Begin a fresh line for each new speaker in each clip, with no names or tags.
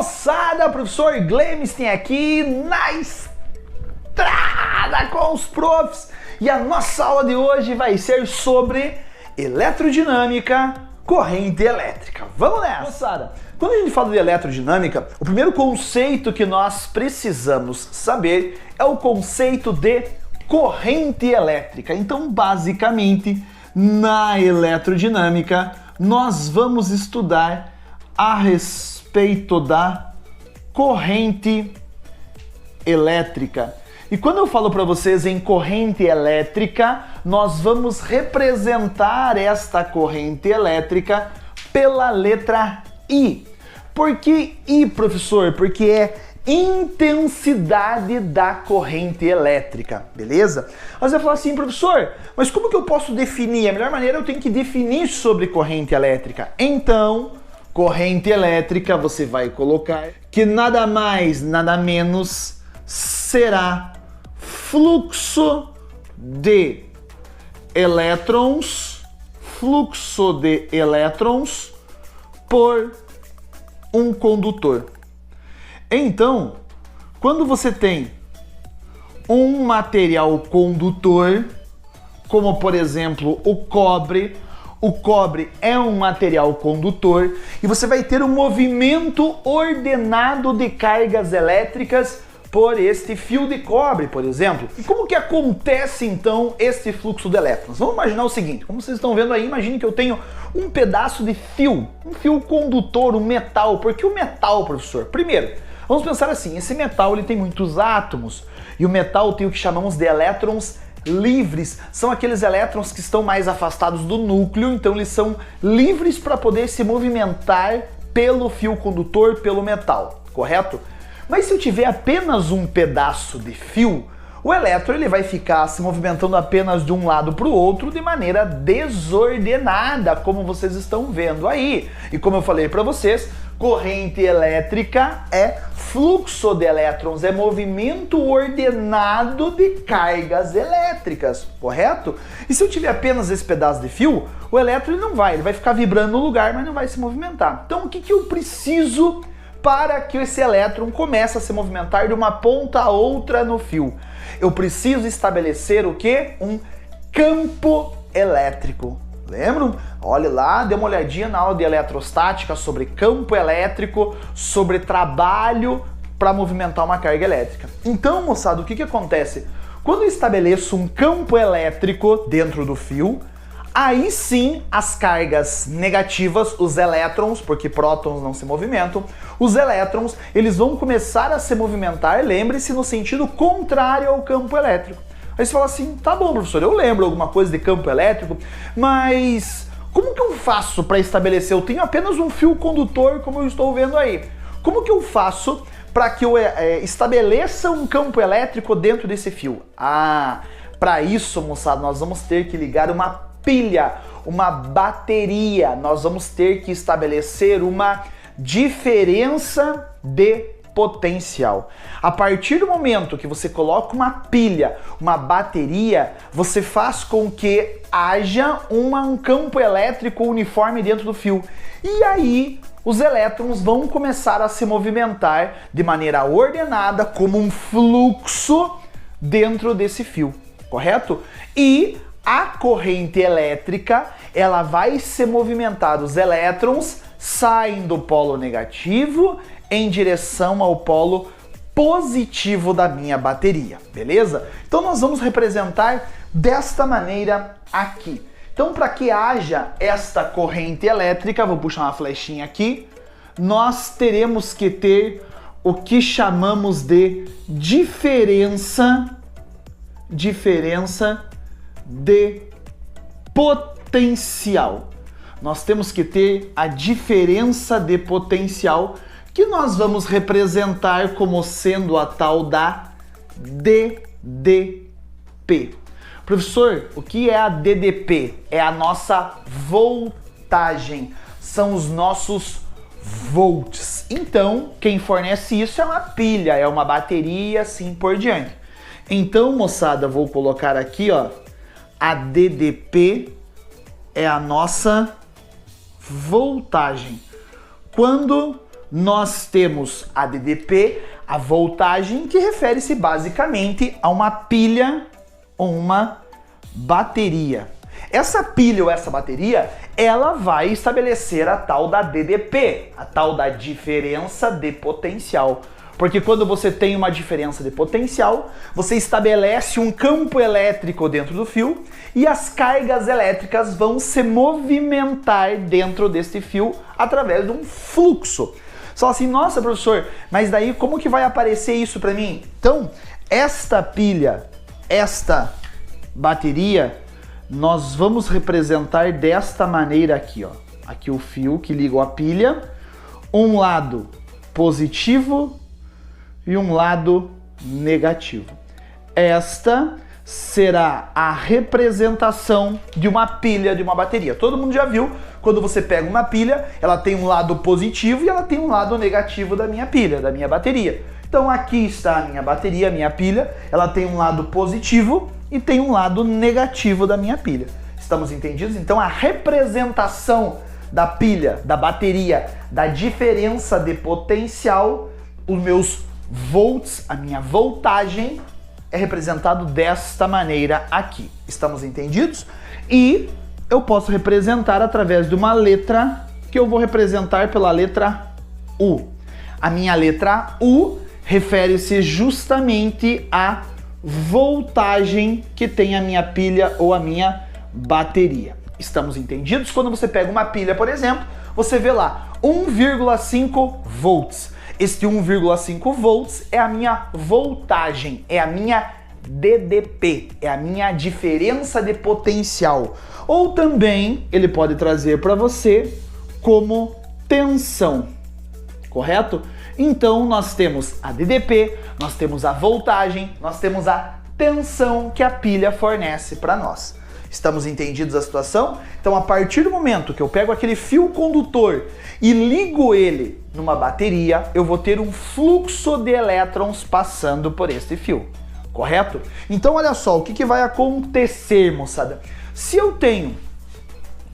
moçada, professor Glemstein aqui na estrada com os profs. E a nossa aula de hoje vai ser sobre eletrodinâmica, corrente elétrica. Vamos nessa! Moçada, quando a gente fala de eletrodinâmica, o primeiro conceito que nós precisamos saber é o conceito de corrente elétrica. Então, basicamente, na eletrodinâmica, nós vamos estudar a respeito da corrente elétrica. E quando eu falo para vocês em corrente elétrica, nós vamos representar esta corrente elétrica pela letra I. Por que I, professor? Porque é intensidade da corrente elétrica, beleza? Mas você vai falar assim, professor, mas como que eu posso definir? A melhor maneira eu tenho que definir sobre corrente elétrica. Então, corrente elétrica você vai colocar que nada mais, nada menos será fluxo de elétrons por um condutor. Então, quando você tem um material condutor, como por exemplo o cobre é um material condutor e você vai ter um movimento ordenado de cargas elétricas por este fio de cobre, por exemplo. E como que acontece então este fluxo de elétrons? Vamos imaginar o seguinte, como vocês estão vendo aí, imagine que eu tenho um pedaço de fio, um fio condutor, um metal. Por que o metal, professor? Primeiro, vamos pensar assim, esse metal ele tem muitos átomos e o metal tem o que chamamos de elétrons livres. São aqueles elétrons que estão mais afastados do núcleo, então eles são livres para poder se movimentar pelo fio condutor, pelo metal, correto? Mas se eu tiver apenas um pedaço de fio, o elétron ele vai ficar se movimentando apenas de um lado para o outro de maneira desordenada, como vocês estão vendo aí. E como eu falei para vocês, corrente elétrica é fluxo de elétrons, é movimento ordenado de cargas elétricas, correto? E se eu tiver apenas esse pedaço de fio, o elétron ele vai ficar vibrando no lugar, mas não vai se movimentar. Então o que eu preciso para que esse elétron comece a se movimentar de uma ponta a outra no fio? Eu preciso estabelecer o quê? Um campo elétrico. Lembram? Olhe lá, dê uma olhadinha na aula de eletrostática sobre campo elétrico, sobre trabalho para movimentar uma carga elétrica. Então, moçada, o que acontece? Quando eu estabeleço um campo elétrico dentro do fio, aí sim as cargas negativas, os elétrons, porque prótons não se movimentam, os elétrons eles vão começar a se movimentar, lembre-se, no sentido contrário ao campo elétrico. Aí você fala assim, tá bom, professor, eu lembro alguma coisa de campo elétrico, mas como que eu faço para estabelecer? Eu tenho apenas um fio condutor, como eu estou vendo aí. Como que eu faço para que eu estabeleça um campo elétrico dentro desse fio? Para isso, moçada, nós vamos ter que ligar uma pilha, uma bateria. Nós vamos ter que estabelecer uma diferença de potencial. A partir do momento que você coloca uma pilha, uma bateria, você faz com que haja um campo elétrico uniforme dentro do fio. E aí os elétrons vão começar a se movimentar de maneira ordenada, como um fluxo dentro desse fio, correto? E a corrente elétrica, ela vai se movimentar, os elétrons saem do polo negativo em direção ao polo positivo da minha bateria, beleza? Então nós vamos representar desta maneira aqui. Então para que haja esta corrente elétrica, vou puxar uma flechinha aqui, nós teremos que ter o que chamamos de diferença de potencial. Nós temos que ter a diferença de potencial que nós vamos representar como sendo a tal da DDP. Professor, o que é a DDP? É a nossa voltagem, são os nossos volts. Então, quem fornece isso é uma pilha, é uma bateria, assim por diante. Então, moçada, vou colocar aqui, ó, a DDP é a nossa voltagem. Quando nós temos a DDP, a voltagem, que refere-se basicamente a uma pilha ou uma bateria. Essa pilha ou essa bateria, ela vai estabelecer a tal da DDP, a tal da diferença de potencial. Porque quando você tem uma diferença de potencial, você estabelece um campo elétrico dentro do fio e as cargas elétricas vão se movimentar dentro deste fio através de um fluxo. Só assim, nossa professor, mas daí como que vai aparecer isso para mim? Então, esta pilha, esta bateria, nós vamos representar desta maneira aqui, ó. Aqui o fio que liga a pilha, um lado positivo e um lado negativo. Esta será a representação de uma pilha de uma bateria. Todo mundo já viu, quando você pega uma pilha, ela tem um lado positivo e ela tem um lado negativo da minha pilha, da minha bateria. Então aqui está a minha bateria, a minha pilha, ela tem um lado positivo e tem um lado negativo da minha pilha. Estamos entendidos? Então a representação da pilha, da bateria, da diferença de potencial, os meus volts, a minha voltagem, é representado desta maneira aqui. Estamos entendidos? E eu posso representar através de uma letra que eu vou representar pela letra U. A minha letra U refere-se justamente à voltagem que tem a minha pilha ou a minha bateria. Estamos entendidos? Quando você pega uma pilha, por exemplo, você vê lá 1,5 volts. Este 1,5 volts é a minha voltagem, é a minha DDP, é a minha diferença de potencial. Ou também ele pode trazer para você como tensão, correto? Então nós temos a DDP, nós temos a voltagem, nós temos a tensão que a pilha fornece para nós. Estamos entendidos a situação? Então, a partir do momento que eu pego aquele fio condutor e ligo ele numa bateria, eu vou ter um fluxo de elétrons passando por este fio, correto? Então, olha só, o que vai acontecer, moçada? Se eu tenho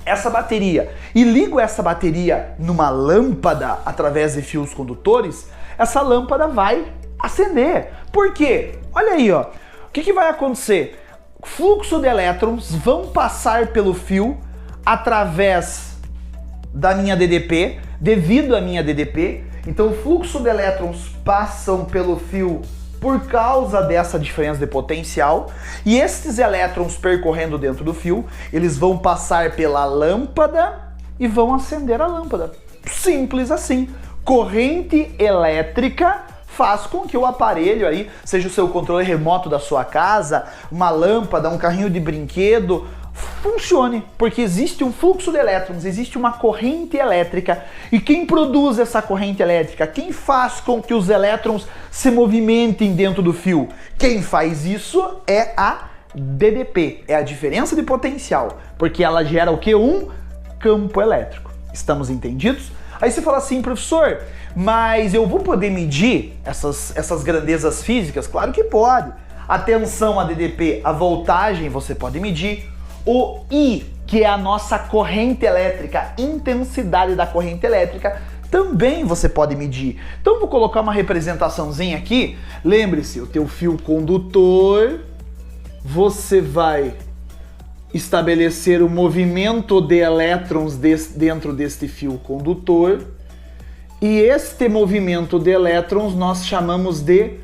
essa bateria e ligo essa bateria numa lâmpada através de fios condutores, essa lâmpada vai acender. Por quê? Olha aí, ó. O que vai acontecer? Fluxo de elétrons vão passar pelo fio através da minha DDP, devido à minha DDP. Então o fluxo de elétrons passam pelo fio por causa dessa diferença de potencial, e estes elétrons percorrendo dentro do fio, eles vão passar pela lâmpada e vão acender a lâmpada. Simples assim. Corrente elétrica faz com que o aparelho aí, seja o seu controle remoto da sua casa, uma lâmpada, um carrinho de brinquedo, funcione, porque existe um fluxo de elétrons, existe uma corrente elétrica, e quem produz essa corrente elétrica, quem faz com que os elétrons se movimentem dentro do fio, quem faz isso é a DDP, é a diferença de potencial, porque ela gera o que? Um campo elétrico. Estamos entendidos? Aí você fala assim, professor, mas eu vou poder medir essas grandezas físicas? Claro que pode. A tensão, a DDP, a voltagem você pode medir. O I, que é a nossa corrente elétrica, intensidade da corrente elétrica, também você pode medir. Então vou colocar uma representaçãozinha aqui. Lembre-se, o teu fio condutor, você vai estabelecer o movimento de elétrons dentro deste fio condutor, e este movimento de elétrons nós chamamos de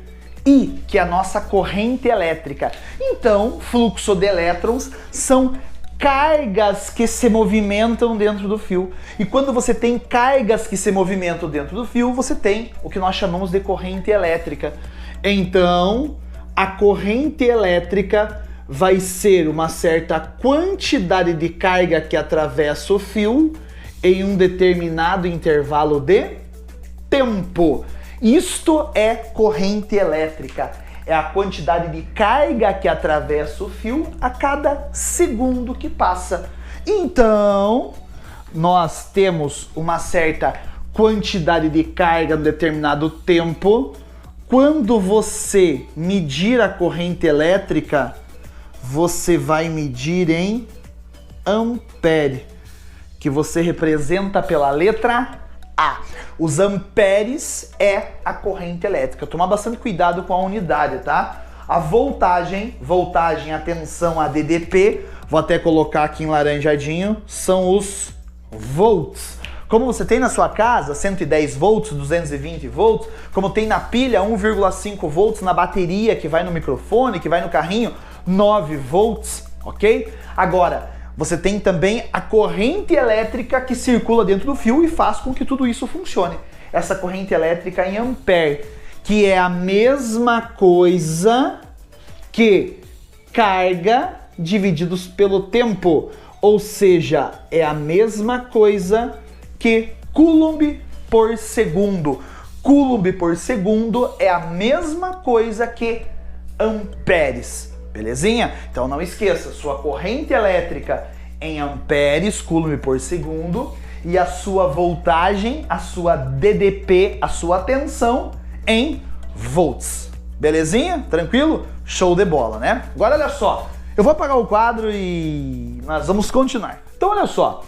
I, que é a nossa corrente elétrica. Então, fluxo de elétrons são cargas que se movimentam dentro do fio. E quando você tem cargas que se movimentam dentro do fio, você tem o que nós chamamos de corrente elétrica. Então, a corrente elétrica vai ser uma certa quantidade de carga que atravessa o fio em um determinado intervalo de tempo. Isto é corrente elétrica. É a quantidade de carga que atravessa o fio a cada segundo que passa. Então, nós temos uma certa quantidade de carga em um determinado tempo. Quando você medir a corrente elétrica, você vai medir em ampere, que você representa pela letra A. Os amperes é a corrente elétrica. Tomar bastante cuidado com a unidade, tá? A voltagem, a tensão, a DDP, vou até colocar aqui em laranjadinho, são os volts. Como você tem na sua casa 110 volts, 220 volts, como tem na pilha 1,5 volts, na bateria que vai no microfone, que vai no carrinho, 9 volts, ok? Agora, você tem também a corrente elétrica que circula dentro do fio e faz com que tudo isso funcione. Essa corrente elétrica em ampere, que é a mesma coisa que carga divididos pelo tempo, ou seja, é a mesma coisa que Coulomb por segundo. Coulomb por segundo é a mesma coisa que amperes, belezinha? Então não esqueça, sua corrente elétrica em amperes, Coulomb por segundo, e a sua voltagem, a sua DDP, a sua tensão em volts. Belezinha? Tranquilo? Show de bola, né? Agora olha só, eu vou apagar o quadro e nós vamos continuar. Então olha só,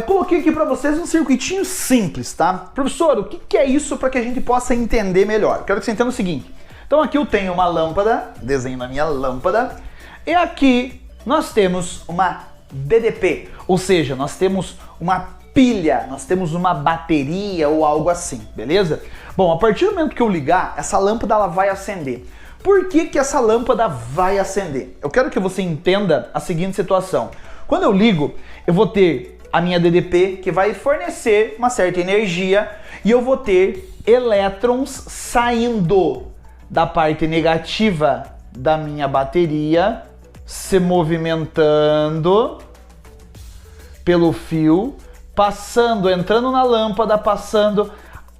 coloquei aqui para vocês um circuitinho simples, tá? Professor, o que é isso para que a gente possa entender melhor? Quero que você entenda o seguinte. Então aqui eu tenho uma lâmpada, desenho da minha lâmpada, e aqui nós temos uma DDP, ou seja, nós temos uma pilha, nós temos uma bateria ou algo assim, beleza? Bom, a partir do momento que eu ligar, essa lâmpada ela vai acender. Por que que essa lâmpada vai acender? Eu quero que você entenda a seguinte situação. Quando eu ligo, eu vou ter a minha DDP que vai fornecer uma certa energia e eu vou ter elétrons saindo da parte negativa da minha bateria, se movimentando pelo fio, passando, entrando na lâmpada, passando,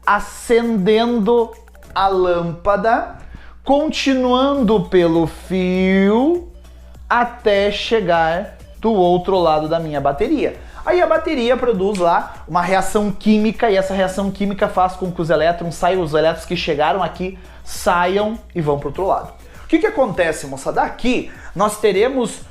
acendendo a lâmpada, continuando pelo fio até chegar do outro lado da minha bateria. Aí a bateria produz lá uma reação química e essa reação química faz com que os elétrons saiam, os elétrons que chegaram aqui saiam e vão para o outro lado. O que acontece, moçada? Aqui nós teremos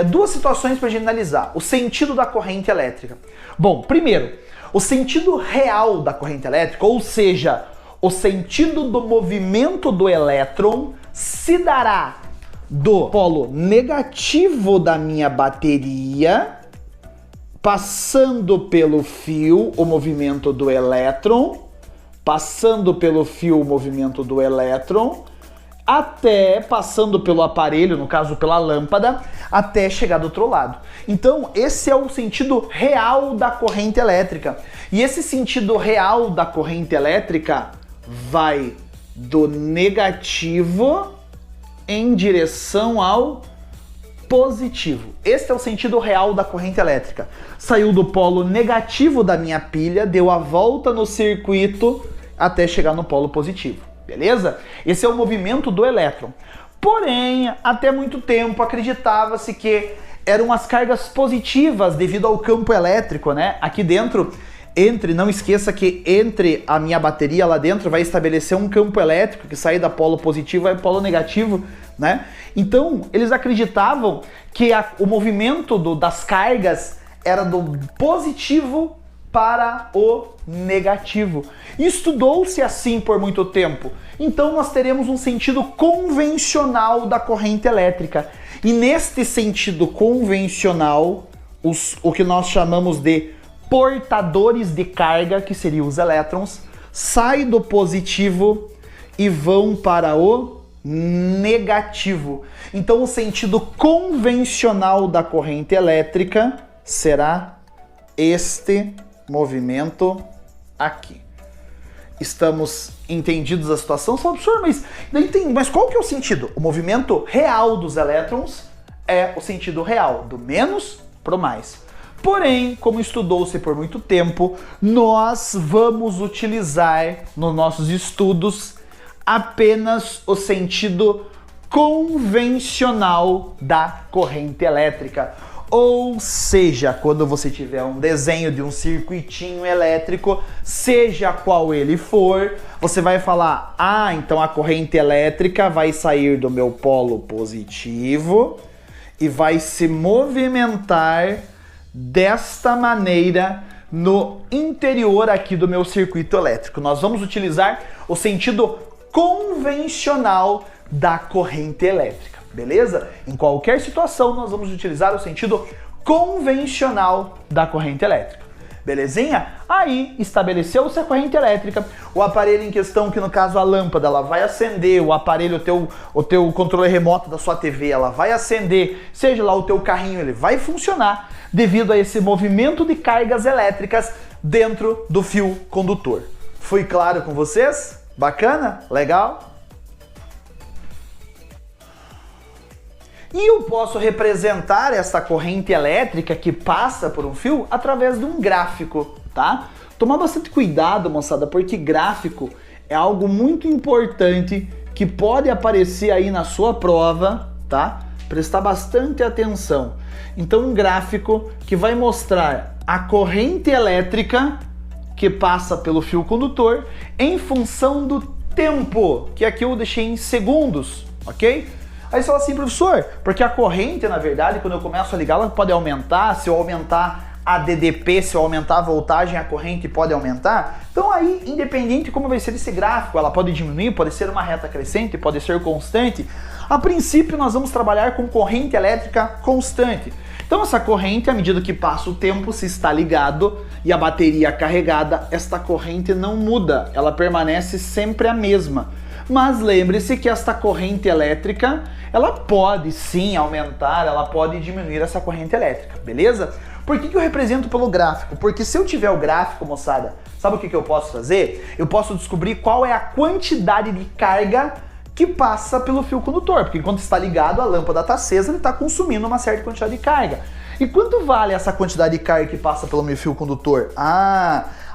duas situações para a gente analisar. O sentido da corrente elétrica. Bom, primeiro, o sentido real da corrente elétrica, ou seja, o sentido do movimento do elétron se dará do polo negativo da minha bateria, passando pelo fio o movimento do elétron, passando pelo fio o movimento do elétron, até passando pelo aparelho, no caso pela lâmpada, até chegar do outro lado. Então esse é o sentido real da corrente elétrica. E esse sentido real da corrente elétrica vai do negativo em direção ao positivo. Esse é o sentido real da corrente elétrica. Saiu do polo negativo da minha pilha, deu a volta no circuito até chegar no polo positivo. Beleza? Esse é o movimento do elétron. Porém, até muito tempo acreditava-se que eram as cargas positivas devido ao campo elétrico, né? Aqui dentro, não esqueça que entre a minha bateria lá dentro vai estabelecer um campo elétrico que sai da polo positivo vai para polo negativo, né? Então, eles acreditavam que o movimento das cargas era do positivo para o negativo. Estudou-se assim por muito tempo. Então nós teremos um sentido convencional da corrente elétrica. E neste sentido convencional, o que nós chamamos de portadores de carga, que seriam os elétrons, saem do positivo e vão para o negativo. Então o sentido convencional da corrente elétrica será este movimento aqui. Estamos entendidos a situação? Só, professor, mas qual que é o sentido? O movimento real dos elétrons é o sentido real, do menos pro mais. Porém, como estudou-se por muito tempo, nós vamos utilizar nos nossos estudos apenas o sentido convencional da corrente elétrica. Ou seja, quando você tiver um desenho de um circuitinho elétrico, seja qual ele for, você vai falar, então a corrente elétrica vai sair do meu polo positivo e vai se movimentar desta maneira no interior aqui do meu circuito elétrico. Nós vamos utilizar o sentido convencional da corrente elétrica, beleza? Em qualquer situação nós vamos utilizar o sentido convencional da corrente elétrica. Belezinha? Aí estabeleceu-se a corrente elétrica, o aparelho em questão, que no caso a lâmpada, ela vai acender, o aparelho, o teu controle remoto da sua TV, ela vai acender, seja lá o teu carrinho, ele vai funcionar devido a esse movimento de cargas elétricas dentro do fio condutor. Fui claro com vocês? Bacana? Legal? E eu posso representar essa corrente elétrica que passa por um fio através de um gráfico, tá? Tomar bastante cuidado, moçada, porque gráfico é algo muito importante que pode aparecer aí na sua prova, tá? Prestar bastante atenção. Então, um gráfico que vai mostrar a corrente elétrica que passa pelo fio condutor em função do tempo, que aqui eu deixei em segundos, ok? Aí você fala assim, professor, porque a corrente, na verdade, quando eu começo a ligar, ela pode aumentar, se eu aumentar a DDP, se eu aumentar a voltagem, a corrente pode aumentar. Então aí, independente de como vai ser esse gráfico, ela pode diminuir, pode ser uma reta crescente, pode ser constante. A princípio, nós vamos trabalhar com corrente elétrica constante. Então essa corrente, à medida que passa o tempo, se está ligado e a bateria carregada, esta corrente não muda, ela permanece sempre a mesma. Mas lembre-se que esta corrente elétrica, ela pode sim aumentar, ela pode diminuir essa corrente elétrica, beleza? Por que eu represento pelo gráfico? Porque se eu tiver o gráfico, moçada, sabe o que eu posso fazer? Eu posso descobrir qual é a quantidade de carga que passa pelo fio condutor, porque enquanto está ligado, a lâmpada está acesa, ele está consumindo uma certa quantidade de carga. E quanto vale essa quantidade de carga que passa pelo meu fio condutor?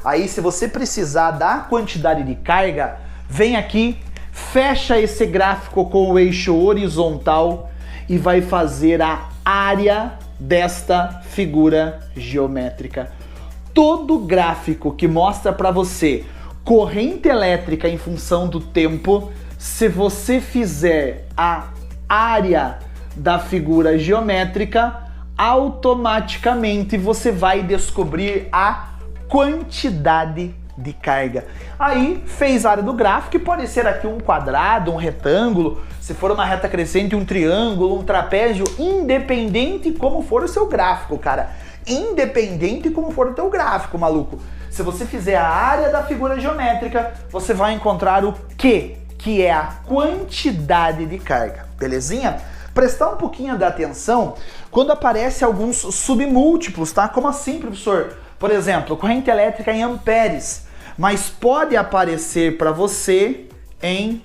Aí se você precisar da quantidade de carga, vem aqui, fecha esse gráfico com o eixo horizontal e vai fazer a área desta figura geométrica. Todo gráfico que mostra para você corrente elétrica em função do tempo, se você fizer a área da figura geométrica, automaticamente você vai descobrir a quantidade de carga. Aí fez a área do gráfico, e pode ser aqui um quadrado, um retângulo, se for uma reta crescente, um triângulo, um trapézio, independente como for o seu gráfico, cara. Independente como for o teu gráfico, maluco. Se você fizer a área da figura geométrica, você vai encontrar o quê? Que é a quantidade de carga, belezinha? Prestar um pouquinho de atenção quando aparece alguns submúltiplos, tá? Como assim, professor? Por exemplo, corrente elétrica em amperes, mas pode aparecer para você em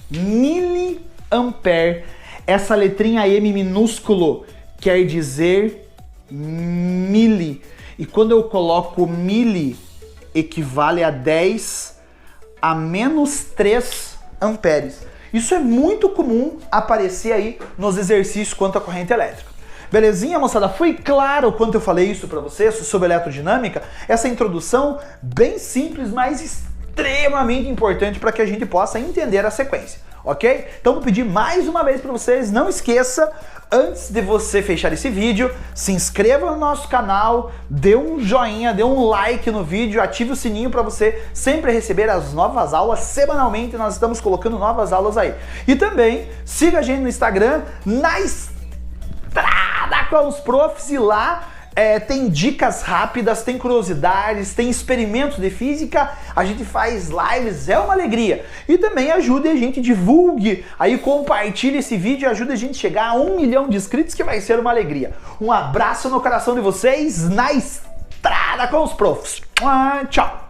miliampere. Essa letrinha M minúsculo quer dizer mili. E quando eu coloco mili, equivale a 10 a menos 3 amperes. Isso é muito comum aparecer aí nos exercícios quanto à corrente elétrica. Belezinha, moçada? Foi claro quanto eu falei isso para vocês sobre eletrodinâmica? Essa introdução bem simples, mas extremamente importante para que a gente possa entender a sequência, ok? Então vou pedir mais uma vez para vocês, não esqueça, antes de você fechar esse vídeo, se inscreva no nosso canal, dê um joinha, dê um like no vídeo, ative o sininho para você sempre receber as novas aulas. Semanalmente nós estamos colocando novas aulas aí. E também siga a gente no Instagram, na Estrada com os Profs, e lá tem dicas rápidas, tem curiosidades, tem experimentos de física, a gente faz lives, é uma alegria. E também ajude a gente, divulgue, aí compartilhe esse vídeo e ajude a gente a chegar a 1 milhão de inscritos, que vai ser uma alegria. Um abraço no coração de vocês, na Estrada com os Profs. Tchau!